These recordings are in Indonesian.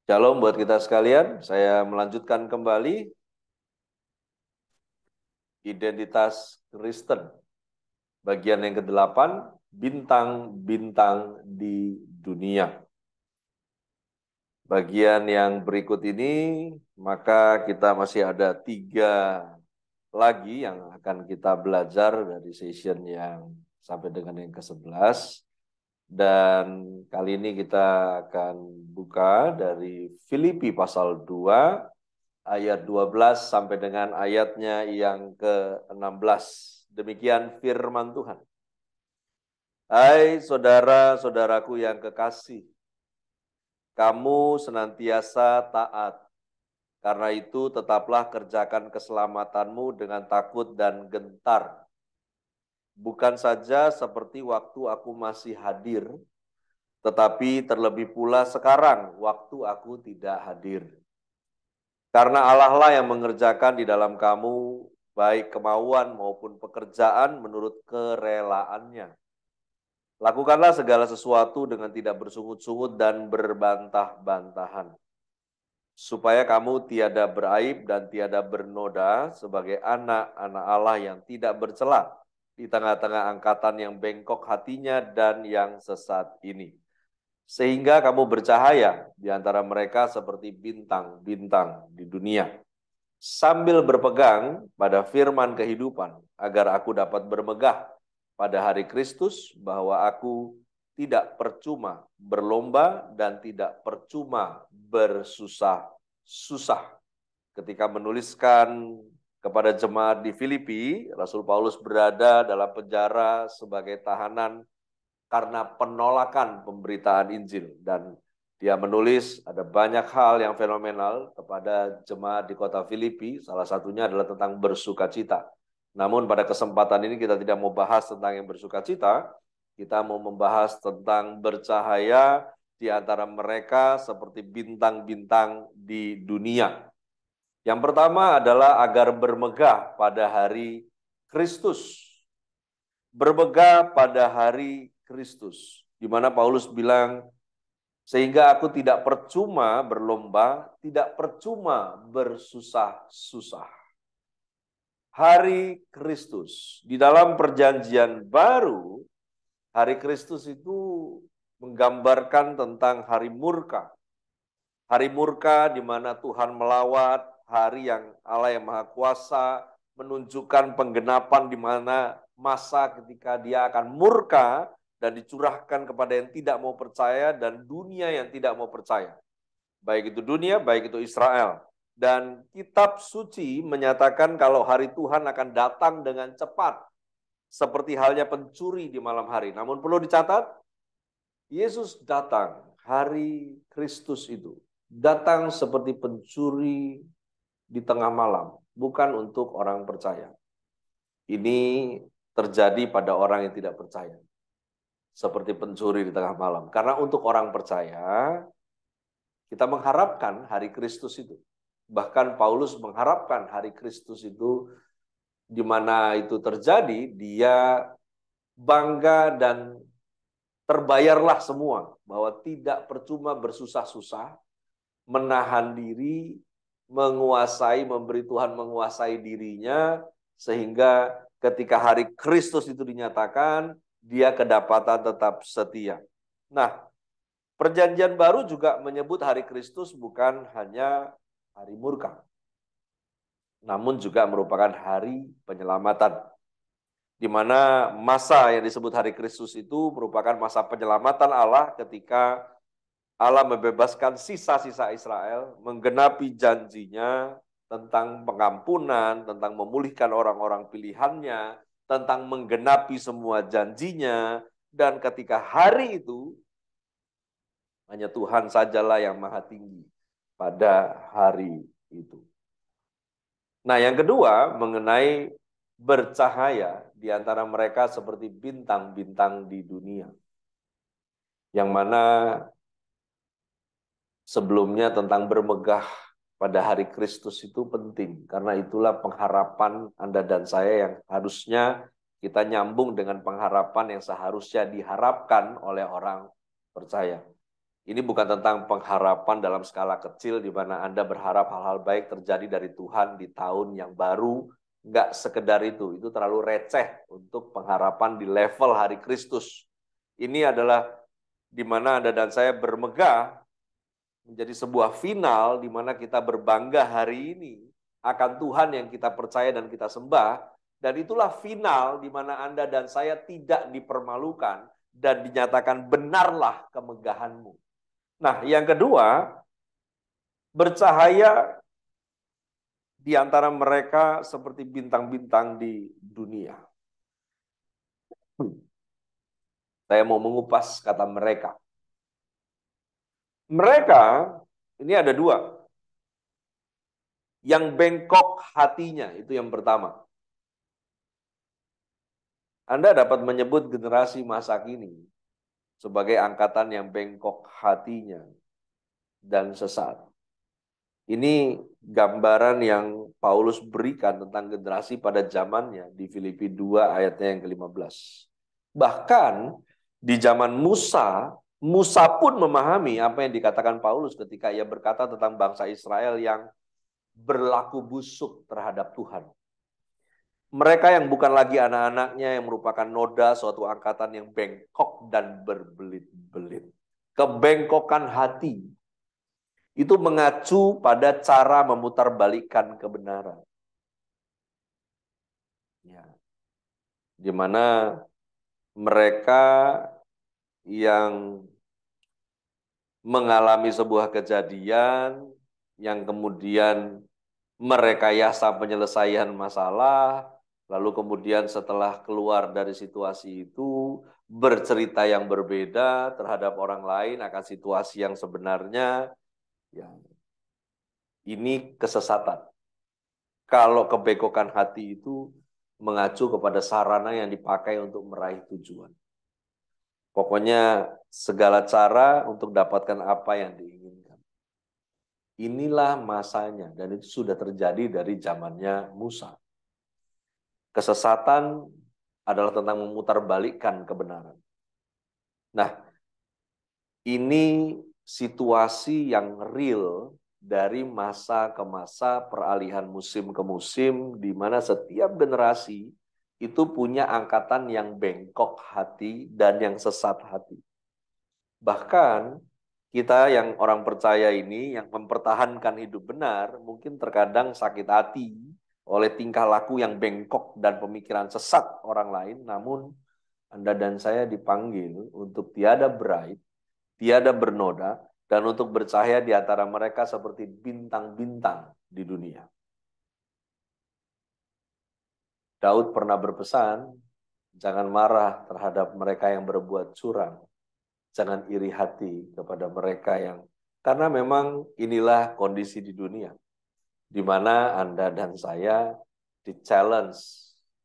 Shalom buat kita sekalian, saya melanjutkan kembali identitas Kristen. Bagian yang ke-8, bintang-bintang di dunia. Bagian yang berikut ini, maka kita masih ada 3 lagi yang akan kita belajar dari session yang sampai dengan yang ke-11. Dan kali ini kita akan buka dari Filipi pasal 2, ayat 12 sampai dengan ayatnya yang ke-16. Demikian firman Tuhan. Hai saudara-saudaraku yang kekasih, kamu senantiasa taat. Karena itu tetaplah kerjakan keselamatanmu dengan takut dan gentar. Bukan saja seperti waktu aku masih hadir, tetapi terlebih pula sekarang waktu aku tidak hadir. Karena Allah lah yang mengerjakan di dalam kamu baik kemauan maupun pekerjaan menurut kerelaannya. Lakukanlah segala sesuatu dengan tidak bersungut-sungut dan berbantah-bantahan, supaya kamu tiada beraib dan tiada bernoda sebagai anak-anak Allah yang tidak bercela di tengah-tengah angkatan yang bengkok hatinya dan yang sesat ini. Sehingga kamu bercahaya di antara mereka seperti bintang-bintang di dunia, sambil berpegang pada firman kehidupan, agar aku dapat bermegah pada hari Kristus bahwa aku tidak percuma berlomba dan tidak percuma bersusah-susah. Ketika menuliskan kepada jemaat di Filipi, Rasul Paulus berada dalam penjara sebagai tahanan karena penolakan pemberitaan Injil, dan dia menulis ada banyak hal yang fenomenal kepada jemaat di kota Filipi, salah satunya adalah tentang bersukacita. Namun pada kesempatan ini kita tidak mau bahas tentang yang bersukacita, kita mau membahas tentang bercahaya di antara mereka seperti bintang-bintang di dunia. Yang pertama adalah agar bermegah pada hari Kristus. Bermegah pada hari Kristus, di mana Paulus bilang, sehingga aku tidak percuma berlomba, tidak percuma bersusah-susah. Hari Kristus. Di dalam perjanjian baru, hari Kristus itu menggambarkan tentang hari murka. Hari murka di mana Tuhan melawat, hari yang Allah yang Maha Kuasa menunjukkan penggenapan di mana masa ketika dia akan murka dan dicurahkan kepada yang tidak mau percaya dan dunia yang tidak mau percaya. Baik itu dunia, baik itu Israel. Dan kitab suci menyatakan kalau hari Tuhan akan datang dengan cepat, seperti halnya pencuri di malam hari. Namun perlu dicatat, Yesus datang, hari Kristus itu datang seperti pencuri di tengah malam, bukan untuk orang percaya. Ini terjadi pada orang yang tidak percaya, seperti pencuri di tengah malam. Karena untuk orang percaya, kita mengharapkan hari Kristus itu. Bahkan Paulus mengharapkan hari Kristus itu, di mana itu terjadi, dia bangga dan terbayarlah semua, bahwa tidak percuma bersusah-susah, menahan diri, menguasai, memberi Tuhan menguasai dirinya, sehingga ketika hari Kristus itu dinyatakan, dia kedapatan tetap setia. Nah, perjanjian baru juga menyebut hari Kristus bukan hanya hari murka, namun juga merupakan hari penyelamatan, di mana masa yang disebut hari Kristus itu merupakan masa penyelamatan Allah ketika Allah membebaskan sisa-sisa Israel, menggenapi janjinya tentang pengampunan, tentang memulihkan orang-orang pilihannya, tentang menggenapi semua janjinya, dan ketika hari itu, hanya Tuhan sajalah yang maha tinggi pada hari itu. Nah, yang kedua mengenai bercahaya di antara mereka seperti bintang-bintang di dunia, yang mana sebelumnya tentang bermegah pada hari Kristus itu penting, karena itulah pengharapan Anda dan saya yang harusnya kita nyambung dengan pengharapan yang seharusnya diharapkan oleh orang percaya. Ini bukan tentang pengharapan dalam skala kecil di mana Anda berharap hal-hal baik terjadi dari Tuhan di tahun yang baru. Nggak sekedar itu terlalu receh untuk pengharapan di level hari Kristus. Ini adalah di mana Anda dan saya bermegah menjadi sebuah final di mana kita berbangga hari ini akan Tuhan yang kita percaya dan kita sembah. Dan itulah final di mana Anda dan saya tidak dipermalukan dan dinyatakan benarlah kemegahanmu. Nah, yang kedua, bercahaya di antara mereka seperti bintang-bintang di dunia. Saya mau mengupas kata mereka. Mereka, ini ada dua. Yang bengkok hatinya, itu yang pertama. Anda dapat menyebut generasi masa kini sebagai angkatan yang bengkok hatinya dan sesat. Ini gambaran yang Paulus berikan tentang generasi pada zamannya di Filipi 2 ayatnya yang ke-15. Bahkan di zaman Musa, Musa pun memahami apa yang dikatakan Paulus ketika ia berkata tentang bangsa Israel yang berlaku busuk terhadap Tuhan. Mereka yang bukan lagi anak-anaknya yang merupakan noda suatu angkatan yang bengkok dan berbelit-belit. Kebengkokan hati itu mengacu pada cara memutarbalikkan kebenaran. Ya. Di mana mereka yang mengalami sebuah kejadian yang kemudian merekayasa penyelesaian masalah, lalu kemudian setelah keluar dari situasi itu bercerita yang berbeda terhadap orang lain akan situasi yang sebenarnya, ya, ini kesesatan. Kalau kebekokan hati itu mengacu kepada sarana yang dipakai untuk meraih tujuan. Pokoknya segala cara untuk dapatkan apa yang diinginkan. Inilah masanya dan itu sudah terjadi dari zamannya Musa. Kesesatan adalah tentang memutarbalikkan kebenaran. Nah, ini situasi yang real dari masa ke masa, peralihan musim ke musim, di mana setiap generasi itu punya angkatan yang bengkok hati dan yang sesat hati. Bahkan kita yang orang percaya ini, yang mempertahankan hidup benar, mungkin terkadang sakit hati oleh tingkah laku yang bengkok dan pemikiran sesat orang lain, namun Anda dan saya dipanggil untuk tiada berait, tiada bernoda, dan untuk bercahaya di antara mereka seperti bintang-bintang di dunia. Daud pernah berpesan, jangan marah terhadap mereka yang berbuat curang. Jangan iri hati kepada mereka yang, karena memang inilah kondisi di dunia, di mana Anda dan saya di-challenge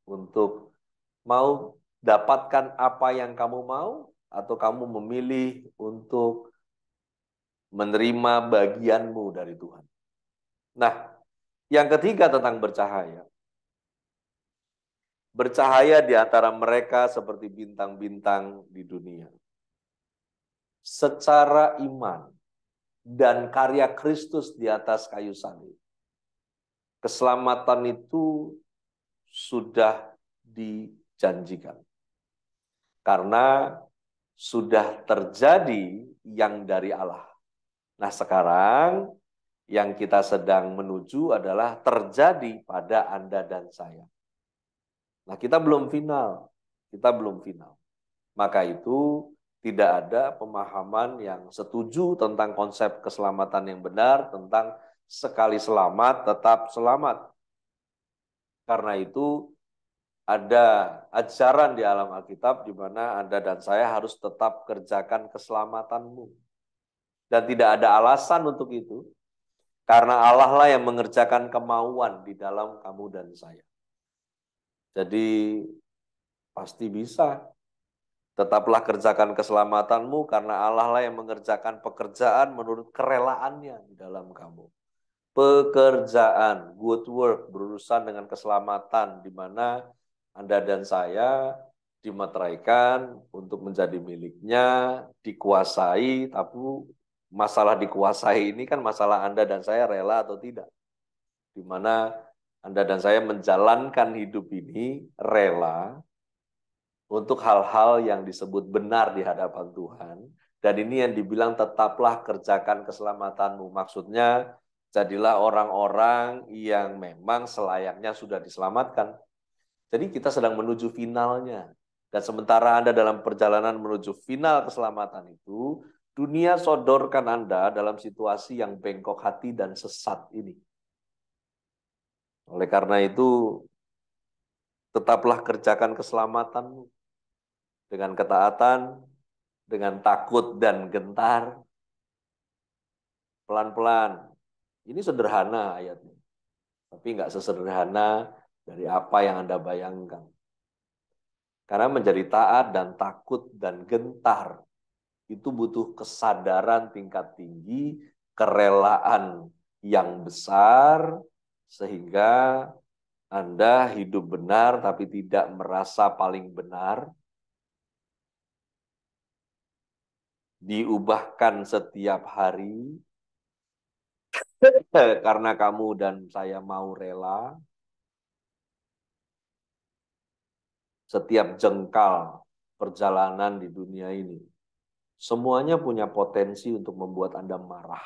untuk mau dapatkan apa yang kamu mau, atau kamu memilih untuk menerima bagianmu dari Tuhan. Nah, yang ketiga tentang bercahaya. Bercahaya di antara mereka seperti bintang-bintang di dunia. Secara iman dan karya Kristus di atas kayu salib, keselamatan itu sudah dijanjikan. Karena sudah terjadi yang dari Allah. Nah, sekarang yang kita sedang menuju adalah terjadi pada Anda dan saya. Nah, kita belum final. Kita belum final. Maka itu tidak ada pemahaman yang setuju tentang konsep keselamatan yang benar, tentang sekali selamat, tetap selamat. Karena itu ada ajaran di alam Alkitab di mana Anda dan saya harus tetap kerjakan keselamatanmu. Dan tidak ada alasan untuk itu, karena Allah lah yang mengerjakan kemauan di dalam kamu dan saya. Jadi pasti bisa. Tetaplah kerjakan keselamatanmu karena Allah lah yang mengerjakan pekerjaan menurut kerelaannya di dalam kamu. Pekerjaan, good work, berurusan dengan keselamatan, di mana Anda dan saya dimeteraikan untuk menjadi miliknya, dikuasai, tapi masalah dikuasai ini kan masalah Anda dan saya rela atau tidak. Di mana Anda dan saya menjalankan hidup ini rela untuk hal-hal yang disebut benar di hadapan Tuhan. Dan ini yang dibilang tetaplah kerjakan keselamatanmu. Maksudnya jadilah orang-orang yang memang selayaknya sudah diselamatkan. Jadi kita sedang menuju finalnya. Dan sementara Anda dalam perjalanan menuju final keselamatan itu, dunia sodorkan Anda dalam situasi yang bengkok hati dan sesat ini. Oleh karena itu, tetaplah kerjakan keselamatanmu dengan ketaatan, dengan takut dan gentar, pelan-pelan. Ini sederhana ayatnya, tapi nggak sesederhana dari apa yang Anda bayangkan. Karena menjadi taat dan takut dan gentar itu butuh kesadaran tingkat tinggi, kerelaan yang besar, sehingga Anda hidup benar tapi tidak merasa paling benar, diubahkan setiap hari, karena kamu dan saya mau rela, setiap jengkal perjalanan di dunia ini, semuanya punya potensi untuk membuat Anda marah.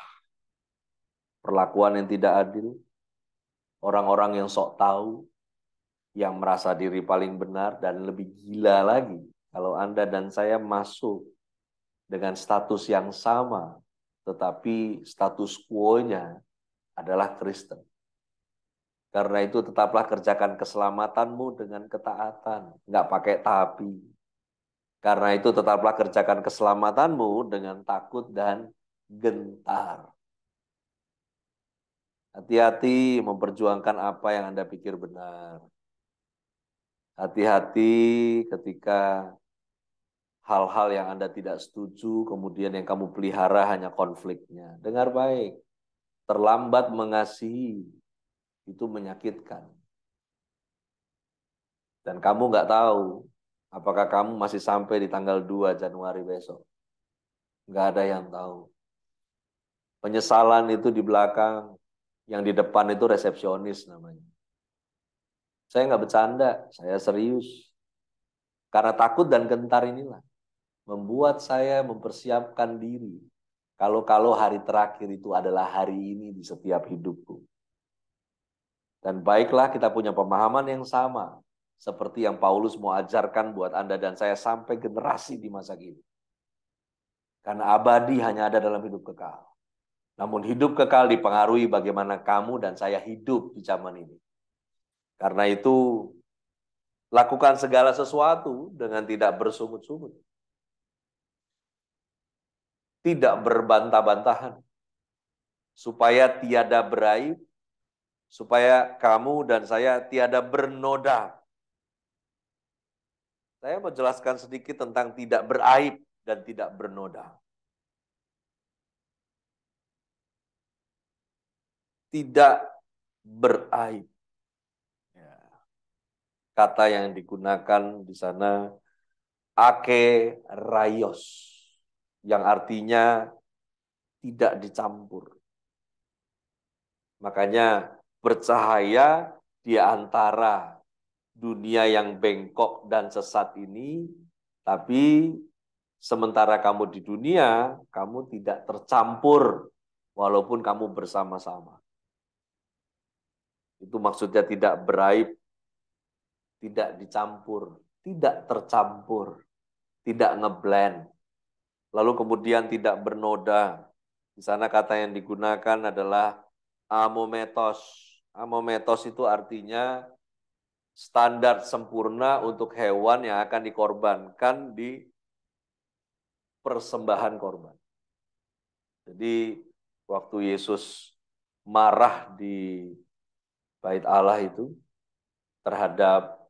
Perlakuan yang tidak adil, orang-orang yang sok tahu, yang merasa diri paling benar, dan lebih gila lagi kalau Anda dan saya masuk dengan status yang sama, tetapi status quo-nya adalah Kristen. Karena itu tetaplah kerjakan keselamatanmu dengan ketaatan, nggak pakai tapi. Karena itu tetaplah kerjakan keselamatanmu dengan takut dan gentar. Hati-hati memperjuangkan apa yang Anda pikir benar. Hati-hati ketika hal-hal yang Anda tidak setuju, kemudian yang kamu pelihara hanya konfliknya. Dengar baik, terlambat mengasihi itu menyakitkan. Dan kamu nggak tahu apakah kamu masih sampai di tanggal 2 Januari besok. Nggak ada yang tahu. Penyesalan itu di belakang, yang di depan itu resepsionis namanya. Saya nggak bercanda, saya serius. Karena takut dan gentar inilah membuat saya mempersiapkan diri. Kalau hari terakhir itu adalah hari ini di setiap hidupku. Dan baiklah kita punya pemahaman yang sama. Seperti yang Paulus mau ajarkan buat Anda dan saya sampai generasi di masa kini. Karena abadi hanya ada dalam hidup kekal. Namun hidup kekal dipengaruhi bagaimana kamu dan saya hidup di zaman ini. Karena itu, lakukan segala sesuatu dengan tidak bersungut-sungut. Tidak berbantah-bantahan. Supaya tiada beraib, supaya kamu dan saya tiada bernoda. Saya mau jelaskan sedikit tentang tidak beraib dan tidak bernoda. Tidak beraib. Ya. Kata yang digunakan di sana ake rayos, yang artinya tidak dicampur. Makanya bercahaya di antara dunia yang bengkok dan sesat ini, tapi sementara kamu di dunia, kamu tidak tercampur walaupun kamu bersama-sama. Itu maksudnya tidak beraib, tidak dicampur, tidak tercampur, tidak ngeblend. Lalu kemudian tidak bernoda. Di sana kata yang digunakan adalah amometos. Amometos itu artinya standar sempurna untuk hewan yang akan dikorbankan di persembahan korban. Jadi waktu Yesus marah di Bait Allah itu terhadap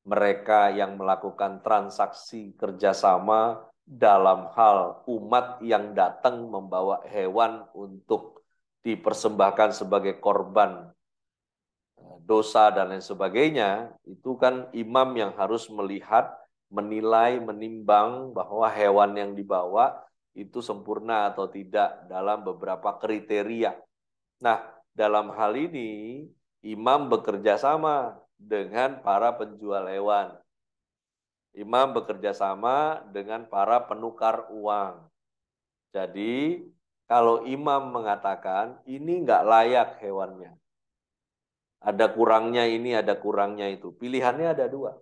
mereka yang melakukan transaksi kerjasama dalam hal umat yang datang membawa hewan untuk dipersembahkan sebagai korban dosa dan lain sebagainya, itu kan imam yang harus melihat, menilai, menimbang bahwa hewan yang dibawa itu sempurna atau tidak dalam beberapa kriteria. Nah, dalam hal ini imam bekerja sama dengan para penjual hewan. Imam bekerja sama dengan para penukar uang. Jadi, kalau imam mengatakan ini nggak layak hewannya, ada kurangnya ini, ada kurangnya itu. Pilihannya ada dua.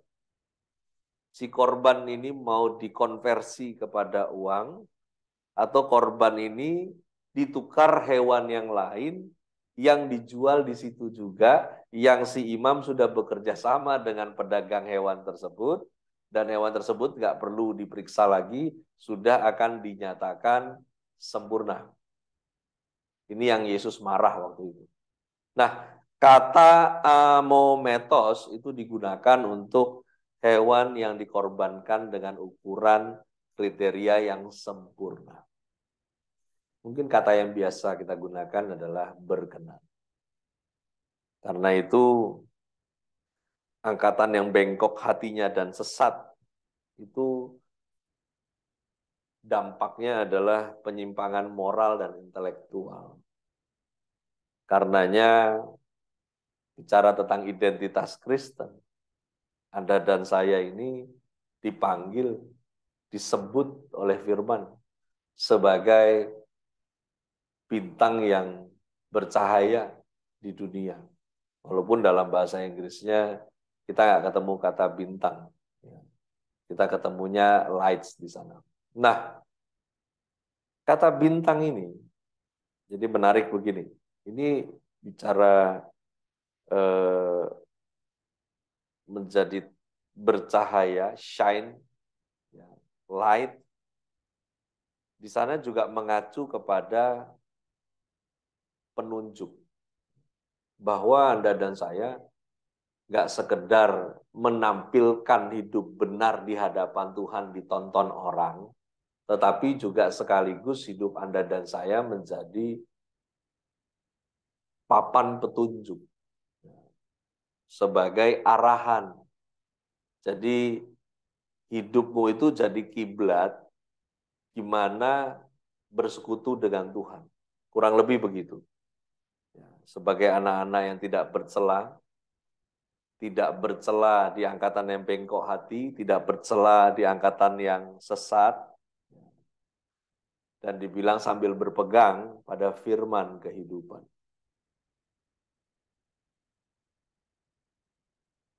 Si korban ini mau dikonversi kepada uang, atau korban ini ditukar hewan yang lain, yang dijual di situ juga, yang si imam sudah bekerja sama dengan pedagang hewan tersebut, dan hewan tersebut nggak perlu diperiksa lagi, sudah akan dinyatakan sempurna. Ini yang Yesus marah waktu itu. Nah, kata amometos itu digunakan untuk hewan yang dikorbankan dengan ukuran kriteria yang sempurna. Mungkin kata yang biasa kita gunakan adalah berkenan. Karena itu, angkatan yang bengkok hatinya dan sesat, itu dampaknya adalah penyimpangan moral dan intelektual. Karenanya, bicara tentang identitas Kristen, Anda dan saya ini dipanggil, disebut oleh firman sebagai bintang yang bercahaya di dunia. Walaupun dalam bahasa Inggrisnya kita nggak ketemu kata bintang. Kita ketemunya lights di sana. Nah, kata bintang ini, jadi menarik begini. Ini bicara menjadi bercahaya, shine, light. Di sana juga mengacu kepada penunjuk. Bahwa Anda dan saya nggak sekedar menampilkan hidup benar di hadapan Tuhan ditonton orang, tetapi juga sekaligus hidup Anda dan saya menjadi papan petunjuk sebagai arahan. Jadi hidupmu itu jadi kiblat gimana bersekutu dengan Tuhan. Kurang lebih begitu. Sebagai anak-anak yang tidak bercela di angkatan yang bengkok hati, tidak bercela di angkatan yang sesat, dan dibilang sambil berpegang pada firman kehidupan.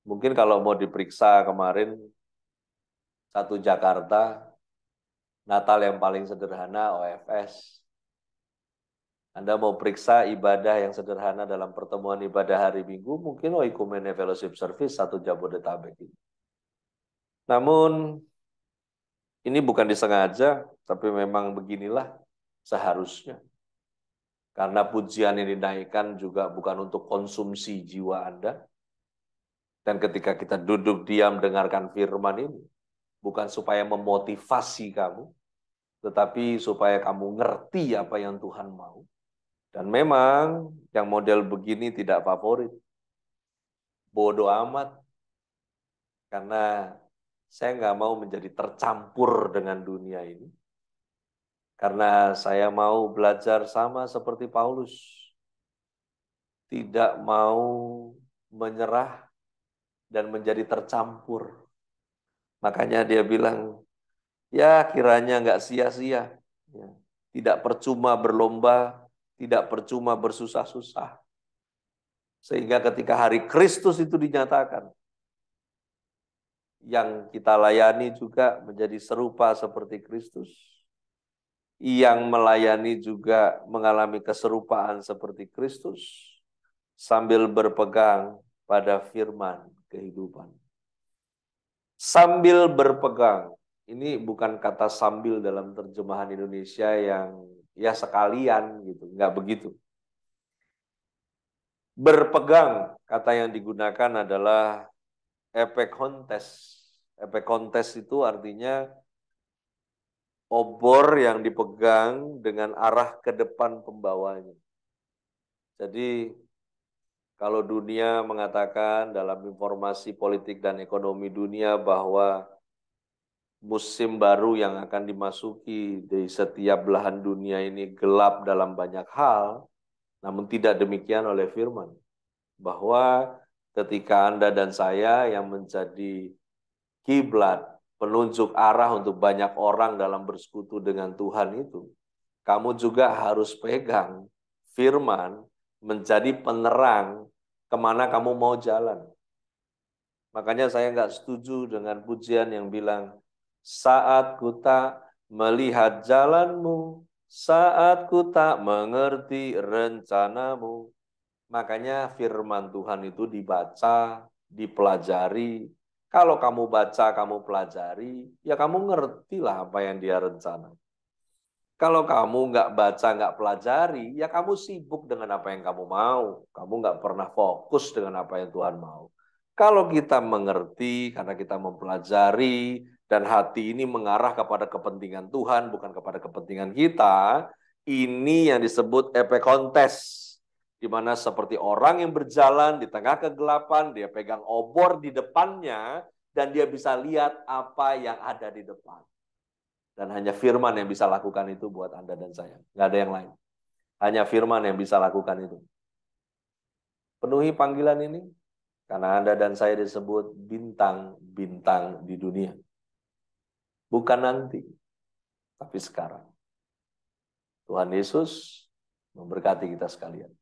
Mungkin kalau mau diperiksa kemarin, satu Jakarta, Natal yang paling sederhana OFS. Anda mau periksa ibadah yang sederhana dalam pertemuan ibadah hari Minggu, mungkin Oikumene Fellowship Service satu Jabodetabek ini. Namun, ini bukan disengaja, tapi memang beginilah seharusnya. Karena pujian yang dinaikkan juga bukan untuk konsumsi jiwa Anda. Dan ketika kita duduk diam dengarkan firman ini, bukan supaya memotivasi kamu, tetapi supaya kamu ngerti apa yang Tuhan mau. Dan memang yang model begini tidak favorit. Bodoh amat. Karena saya nggak mau menjadi tercampur dengan dunia ini. Karena saya mau belajar sama seperti Paulus. Tidak mau menyerah dan menjadi tercampur. Makanya dia bilang, ya kiranya nggak sia-sia. Tidak percuma berlomba, tidak percuma bersusah-susah. Sehingga ketika hari Kristus itu dinyatakan, yang kita layani juga menjadi serupa seperti Kristus. Yang melayani juga mengalami keserupaan seperti Kristus, sambil berpegang pada firman kehidupan. Sambil berpegang, ini bukan kata sambil dalam terjemahan Indonesia yang ya sekalian gitu, nggak begitu. Berpegang, kata yang digunakan adalah epekontes. Epekontes itu artinya obor yang dipegang dengan arah ke depan pembawanya. Jadi kalau dunia mengatakan dalam informasi politik dan ekonomi dunia bahwa musim baru yang akan dimasuki di setiap belahan dunia ini gelap dalam banyak hal, namun tidak demikian oleh firman. Bahwa ketika Anda dan saya yang menjadi kiblat, penunjuk arah untuk banyak orang dalam bersekutu dengan Tuhan itu, kamu juga harus pegang firman menjadi penerang kemana kamu mau jalan. Makanya saya nggak setuju dengan pujian yang bilang, saat ku tak melihat jalanmu, saat ku tak mengerti rencanamu. Makanya firman Tuhan itu dibaca, dipelajari. Kalau kamu baca, kamu pelajari, ya kamu ngertilah apa yang dia rencana. Kalau kamu nggak baca, nggak pelajari, ya kamu sibuk dengan apa yang kamu mau. Kamu nggak pernah fokus dengan apa yang Tuhan mau. Kalau kita mengerti, karena kita mempelajari, dan hati ini mengarah kepada kepentingan Tuhan, bukan kepada kepentingan kita, ini yang disebut epikontes. Di mana seperti orang yang berjalan di tengah kegelapan, dia pegang obor di depannya, dan dia bisa lihat apa yang ada di depan. Dan hanya firman yang bisa lakukan itu buat Anda dan saya. Nggak ada yang lain. Hanya firman yang bisa lakukan itu. Penuhi panggilan ini, karena Anda dan saya disebut bintang-bintang di dunia. Bukan nanti, tapi sekarang. Tuhan Yesus memberkati kita sekalian.